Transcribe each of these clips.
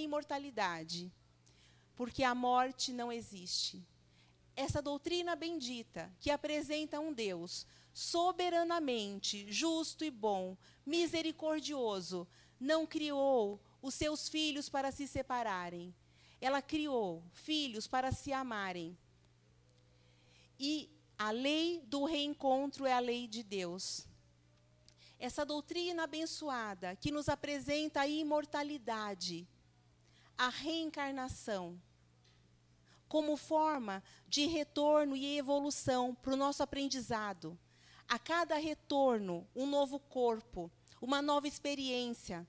imortalidade, porque a morte não existe. Essa doutrina bendita, que apresenta um Deus soberanamente justo e bom, misericordioso, não criou os seus filhos para se separarem. Ela criou filhos para se amarem. E a lei do reencontro é a lei de Deus. Essa doutrina abençoada que nos apresenta a imortalidade, a reencarnação, como forma de retorno e evolução para o nosso aprendizado. A cada retorno, um novo corpo, uma nova experiência,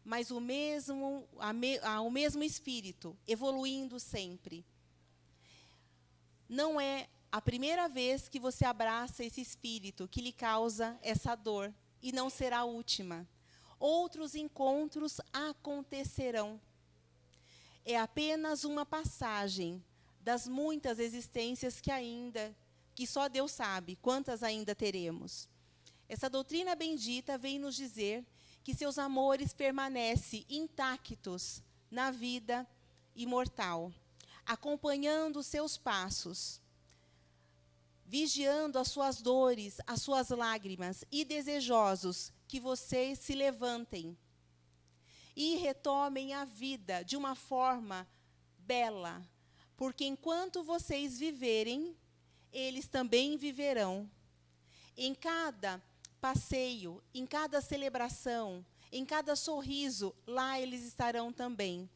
mas o mesmo espírito, evoluindo sempre. Não é a primeira vez que você abraça esse espírito que lhe causa essa dor, e não será a última. Outros encontros acontecerão. É apenas uma passagem das muitas existências que só Deus sabe quantas ainda teremos. Essa doutrina bendita vem nos dizer que seus amores permanecem intactos na vida imortal, acompanhando os seus passos, vigiando as suas dores, as suas lágrimas, e desejosos que vocês se levantem e retomem a vida de uma forma bela, porque enquanto vocês viverem, eles também viverão. Em cada passeio, em cada celebração, em cada sorriso, lá eles estarão também.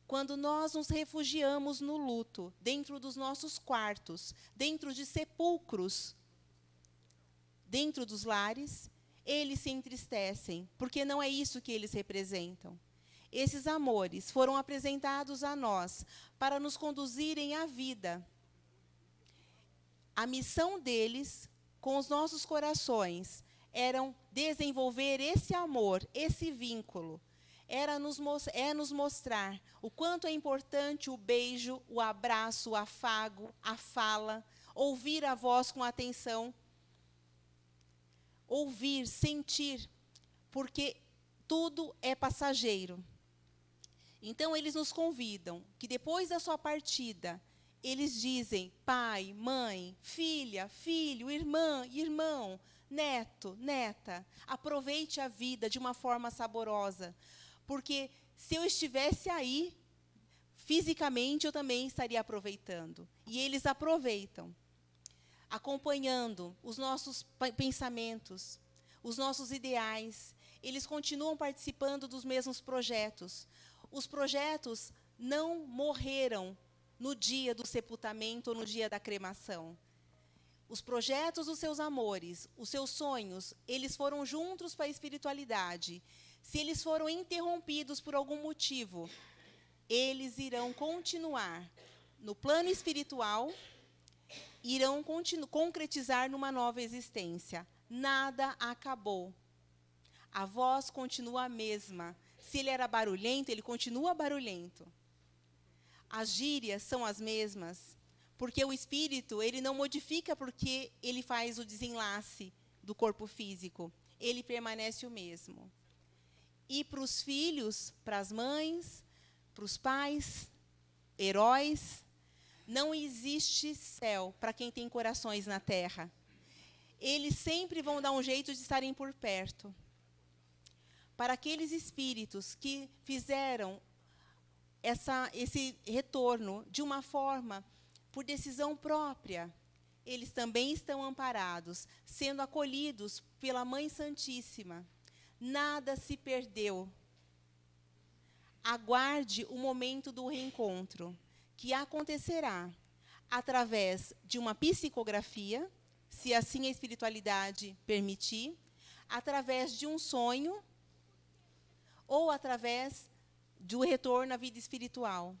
Quando nós nos refugiamos no luto, dentro dos nossos quartos, dentro de sepulcros, dentro dos lares, eles se entristecem, porque não é isso que eles representam. Esses amores foram apresentados a nós para nos conduzirem à vida. A missão deles, com os nossos corações, era desenvolver esse amor, esse vínculo. É nos mostrar o quanto é importante o beijo, o abraço, o afago, a fala, ouvir a voz com atenção, ouvir, sentir, porque tudo é passageiro. Então, eles nos convidam que depois da sua partida, eles dizem, pai, mãe, filha, filho, irmã, irmão, neto, neta, aproveite a vida de uma forma saborosa, porque se eu estivesse aí, fisicamente, eu também estaria aproveitando. E eles aproveitam, acompanhando os nossos pensamentos, os nossos ideais. Eles continuam participando dos mesmos projetos. Os projetos não morreram no dia do sepultamento ou no dia da cremação. Os projetos dos seus amores, os seus sonhos, eles foram juntos para a espiritualidade. Se eles foram interrompidos por algum motivo, eles irão continuar no plano espiritual, irão concretizar numa nova existência. Nada acabou. A voz continua a mesma. Se ele era barulhento, ele continua barulhento. As gírias são as mesmas, porque o espírito, ele não modifica porque ele faz o desenlace do corpo físico. Ele permanece o mesmo. E para os filhos, para as mães, para os pais, heróis, não existe céu para quem tem corações na terra. Eles sempre vão dar um jeito de estarem por perto. Para aqueles espíritos que fizeram esse retorno de uma forma, por decisão própria, eles também estão amparados, sendo acolhidos pela Mãe Santíssima. Nada se perdeu. Aguarde o momento do reencontro, que acontecerá através de uma psicografia, se assim a espiritualidade permitir, através de um sonho, ou através do retorno à vida espiritual,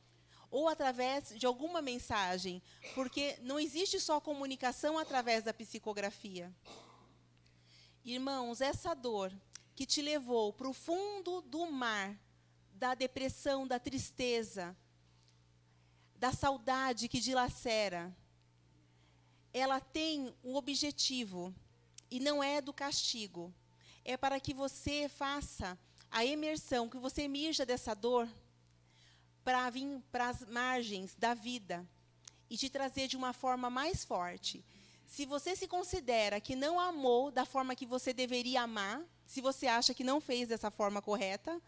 ou através de alguma mensagem, porque não existe só comunicação através da psicografia. Irmãos, essa dor que te levou para o fundo do mar, da depressão, da tristeza, da saudade que dilacera, ela tem um objetivo, e não é do castigo. É para que você faça a imersão, que você emerja dessa dor, para vir para as margens da vida e te trazer de uma forma mais forte. Se você se considera que não amou da forma que você deveria amar, se você acha que não fez dessa forma correta,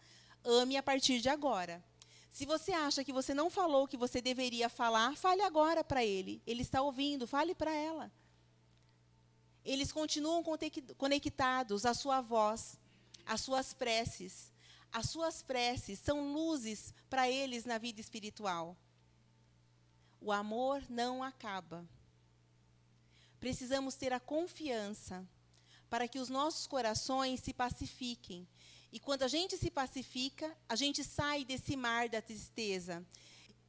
ame a partir de agora. Se você acha que você não falou o que você deveria falar, fale agora para ele. Ele está ouvindo, fale para ela. Eles continuam conectados à sua voz, às suas preces. As suas preces são luzes para eles na vida espiritual. O amor não acaba. Precisamos ter a confiança para que os nossos corações se pacifiquem. E quando a gente se pacifica, a gente sai desse mar da tristeza,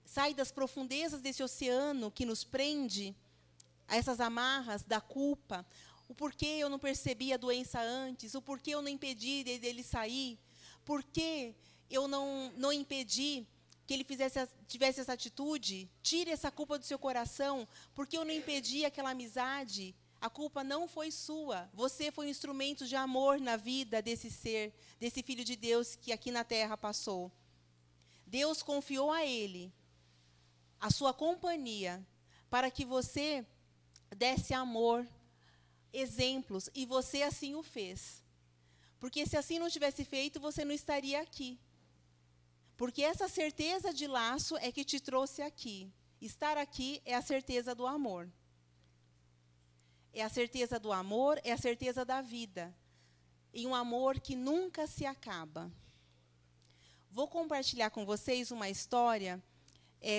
sai das profundezas desse oceano que nos prende a essas amarras da culpa, o porquê eu não percebi a doença antes, o porquê eu não impedi dele sair, porquê eu não impedi que ele tivesse essa atitude. Tire essa culpa do seu coração, porque eu não impedi aquela amizade. A culpa não foi sua. Você foi um instrumento de amor na vida desse ser, desse Filho de Deus que aqui na terra passou. Deus confiou a ele a sua companhia para que você desse amor, exemplos, e você assim o fez. Porque se assim não tivesse feito, você não estaria aqui. Porque essa certeza de laço é que te trouxe aqui. Estar aqui é a certeza do amor. É a certeza do amor, é a certeza da vida. E um amor que nunca se acaba. Vou compartilhar com vocês uma história,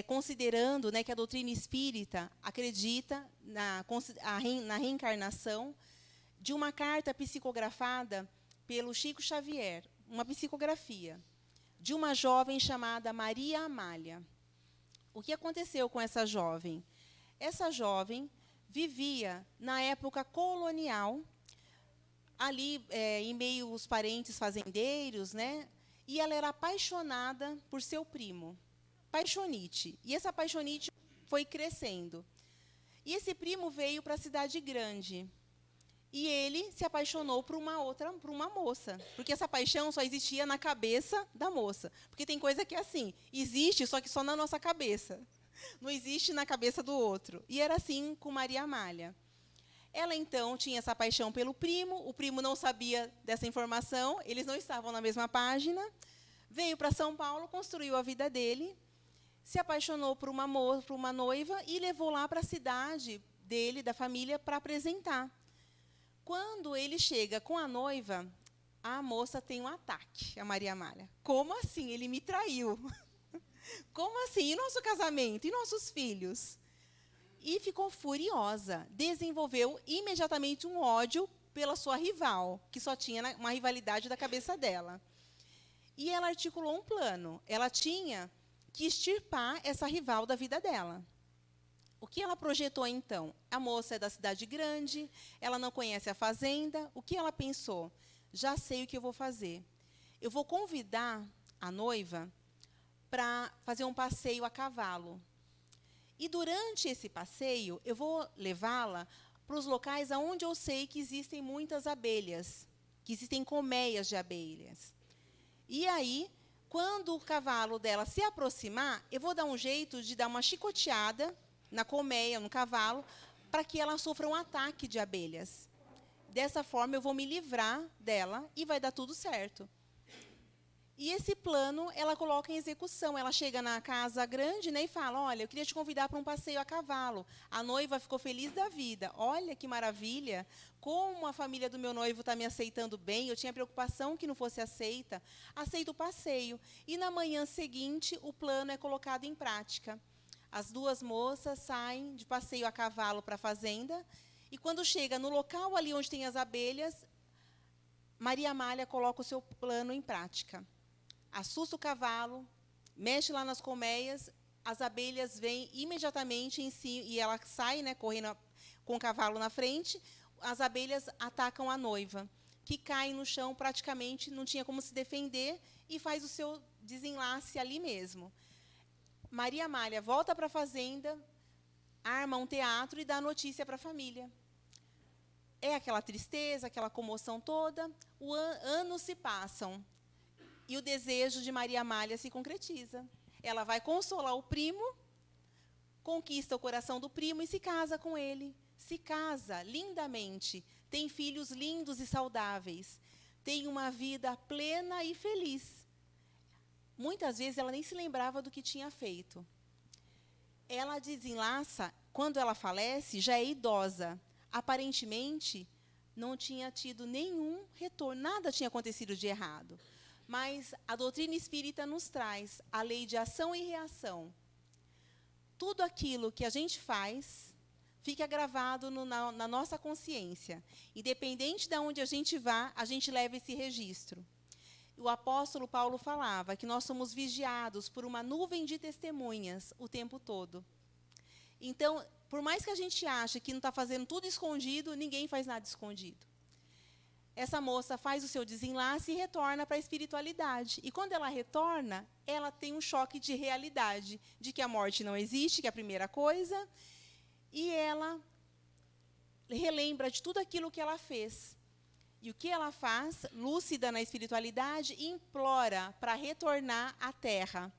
considerando, né, que a doutrina espírita acredita na reencarnação, de uma carta psicografada pelo Chico Xavier, uma psicografia, de uma jovem chamada Maria Amália. O que aconteceu com essa jovem? Essa jovem vivia na época colonial, ali em meio aos parentes fazendeiros, né? E ela era apaixonada por seu primo, paixonite. E essa paixonite foi crescendo. E esse primo veio para a cidade grande. E ele se apaixonou por uma moça. Porque essa paixão só existia na cabeça da moça. Porque tem coisa que é assim, existe, só que só na nossa cabeça. Não existe na cabeça do outro. E era assim com Maria Amália. Ela, então, tinha essa paixão pelo primo. O primo não sabia dessa informação. Eles não estavam na mesma página. Veio para São Paulo, construiu a vida dele. Se apaixonou por uma moça, por uma noiva, e levou lá para a cidade dele, da família, para apresentar. Quando ele chega com a noiva, a moça tem um ataque, a Maria Amália. Como assim? Ele me traiu. Como assim? E nosso casamento? E nossos filhos? E ficou furiosa. Desenvolveu imediatamente um ódio pela sua rival, que só tinha uma rivalidade da cabeça dela. E ela articulou um plano. Ela tinha que extirpar essa rival da vida dela. O que ela projetou, então? A moça é da cidade grande, ela não conhece a fazenda. O que ela pensou? Já sei o que eu vou fazer. Eu vou convidar a noiva para fazer um passeio a cavalo. E, durante esse passeio, eu vou levá-la para os locais onde eu sei que existem muitas abelhas, que existem colmeias de abelhas. E aí, quando o cavalo dela se aproximar, eu vou dar um jeito de dar uma chicoteada na colmeia, no cavalo, para que ela sofra um ataque de abelhas. Dessa forma, eu vou me livrar dela e vai dar tudo certo. E esse plano, ela coloca em execução. Ela chega na casa grande, né, e fala, olha, eu queria te convidar para um passeio a cavalo. A noiva ficou feliz da vida. Olha que maravilha, como a família do meu noivo está me aceitando bem. Eu tinha preocupação que não fosse aceita. Aceita o passeio. E, na manhã seguinte, o plano é colocado em prática. As duas moças saem de passeio a cavalo para a fazenda, e quando chega no local ali onde tem as abelhas, Maria Amália coloca o seu plano em prática. Assusta o cavalo, mexe lá nas colmeias, as abelhas vêm imediatamente em si, e ela sai, né, correndo com o cavalo na frente, as abelhas atacam a noiva, que cai no chão praticamente, não tinha como se defender, e faz o seu desenlace ali mesmo. Maria Amália volta para a fazenda, arma um teatro e dá notícia para a família. É aquela tristeza, aquela comoção toda. Anos se passam e o desejo de Maria Amália se concretiza. Ela vai consolar o primo, conquista o coração do primo e se casa com ele. Se casa lindamente, tem filhos lindos e saudáveis, tem uma vida plena e feliz. Muitas vezes ela nem se lembrava do que tinha feito. Ela desenlaça, quando ela falece, já é idosa. Aparentemente, não tinha tido nenhum retorno, nada tinha acontecido de errado. Mas a doutrina espírita nos traz a lei de ação e reação. Tudo aquilo que a gente faz fica gravado na nossa consciência. Independente de onde a gente vá, a gente leva esse registro. O apóstolo Paulo falava que nós somos vigiados por uma nuvem de testemunhas o tempo todo. Então, por mais que a gente ache que não está fazendo tudo escondido, ninguém faz nada escondido. Essa moça faz o seu desenlace e retorna para a espiritualidade. E quando ela retorna, ela tem um choque de realidade, de que a morte não existe, que é a primeira coisa, e ela relembra de tudo aquilo que ela fez. E o que ela faz, lúcida na espiritualidade, implora para retornar à Terra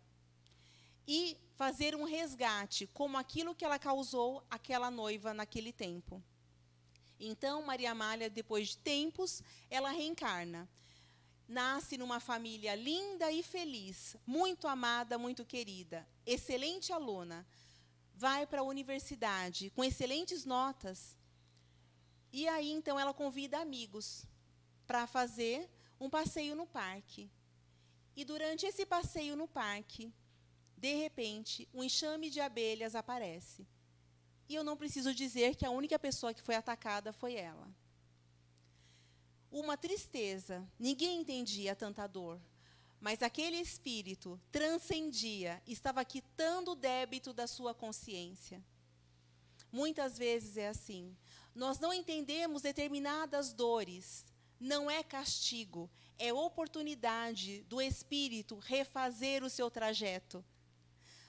e fazer um resgate, como aquilo que ela causou àquela noiva naquele tempo. Então, Maria Amália, depois de tempos, ela reencarna. Nasce numa família linda e feliz, muito amada, muito querida, excelente aluna. Vai para a universidade com excelentes notas. E aí, então, ela convida amigos para fazer um passeio no parque. E durante esse passeio no parque, de repente, um enxame de abelhas aparece. E eu não preciso dizer que a única pessoa que foi atacada foi ela. Uma tristeza, ninguém entendia tanta dor, mas aquele espírito transcendia, estava quitando o débito da sua consciência. Muitas vezes é assim. Nós não entendemos determinadas dores. Não é castigo, é oportunidade do espírito refazer o seu trajeto,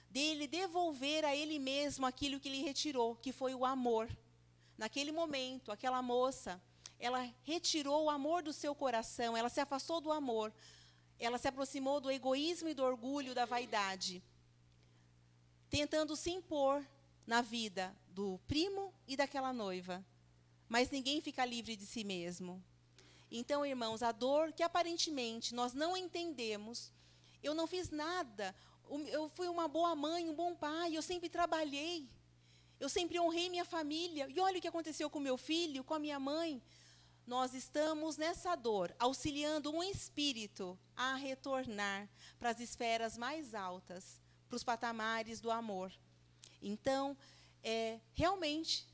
dele devolver a ele mesmo aquilo que lhe retirou, que foi o amor. Naquele momento, aquela moça, ela retirou o amor do seu coração, ela se afastou do amor, ela se aproximou do egoísmo e do orgulho, da vaidade, tentando se impor na vida do primo e daquela noiva. Mas ninguém fica livre de si mesmo. Então, irmãos, a dor que aparentemente nós não entendemos, eu não fiz nada, eu fui uma boa mãe, um bom pai, eu sempre trabalhei, eu sempre honrei minha família, e olha o que aconteceu com meu filho, com a minha mãe. Nós estamos nessa dor, auxiliando um espírito a retornar para as esferas mais altas, para os patamares do amor. Então, realmente,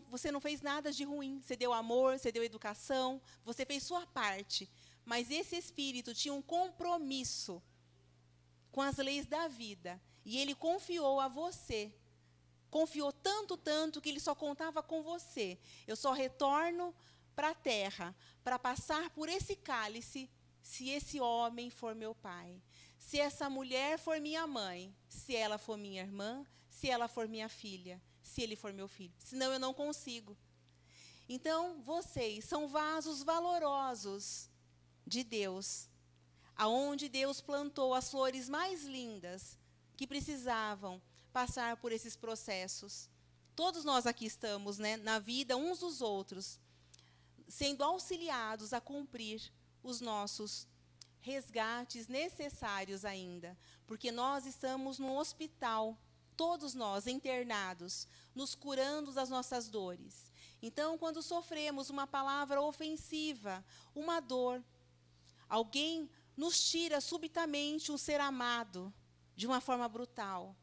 você não fez nada de ruim, você deu amor, você deu educação, você fez sua parte, mas esse espírito tinha um compromisso com as leis da vida, e ele confiou a você, confiou tanto, que ele só contava com você. Eu só retorno para a terra, para passar por esse cálice, se esse homem for meu pai, se essa mulher for minha mãe, se ela for minha irmã, se ela for minha filha, se ele for meu filho, senão eu não consigo. Então, vocês são vasos valorosos de Deus, aonde Deus plantou as flores mais lindas, que precisavam passar por esses processos. Todos nós aqui estamos, né, na vida uns dos outros, sendo auxiliados a cumprir os nossos resgates necessários ainda, porque nós estamos no hospital, todos nós internados, nos curando das nossas dores. Então, quando sofremos uma palavra ofensiva, uma dor, alguém nos tira subitamente um ser amado de uma forma brutal,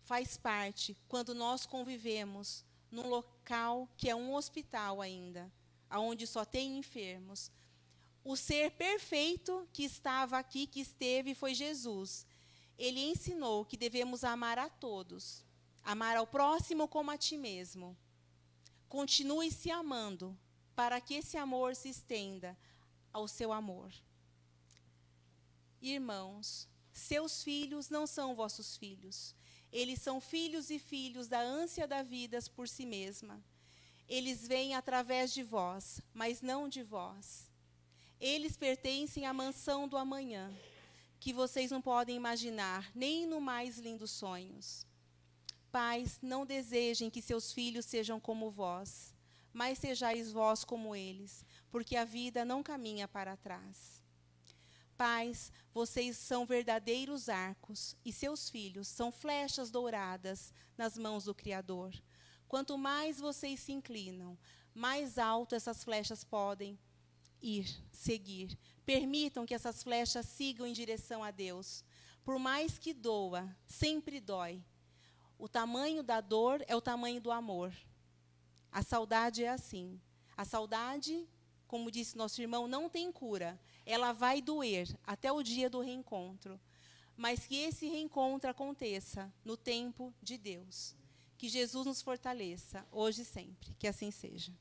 faz parte quando nós convivemos num local que é um hospital ainda, onde só tem enfermos. O ser perfeito que estava aqui, que esteve, foi Jesus. Ele ensinou que devemos amar a todos, amar ao próximo como a ti mesmo. Continue se amando, para que esse amor se estenda ao seu amor. Irmãos, seus filhos não são vossos filhos. Eles são filhos e filhos da ânsia da vida por si mesma. Eles vêm através de vós, mas não de vós. Eles pertencem à mansão do amanhã. que vocês não podem imaginar, nem no mais lindos sonhos. Pais, não desejem que seus filhos sejam como vós, mas sejais vós como eles, porque a vida não caminha para trás. Pais, vocês são verdadeiros arcos, e seus filhos são flechas douradas nas mãos do Criador. Quanto mais vocês se inclinam, mais alto essas flechas podem seguir. Permitam que essas flechas sigam em direção a Deus. Por mais que doa, sempre dói. O tamanho da dor é o tamanho do amor. A saudade é assim. A saudade, como disse nosso irmão, não tem cura. Ela vai doer até o dia do reencontro. Mas que esse reencontro aconteça no tempo de Deus. Que Jesus nos fortaleça, hoje e sempre. Que assim seja.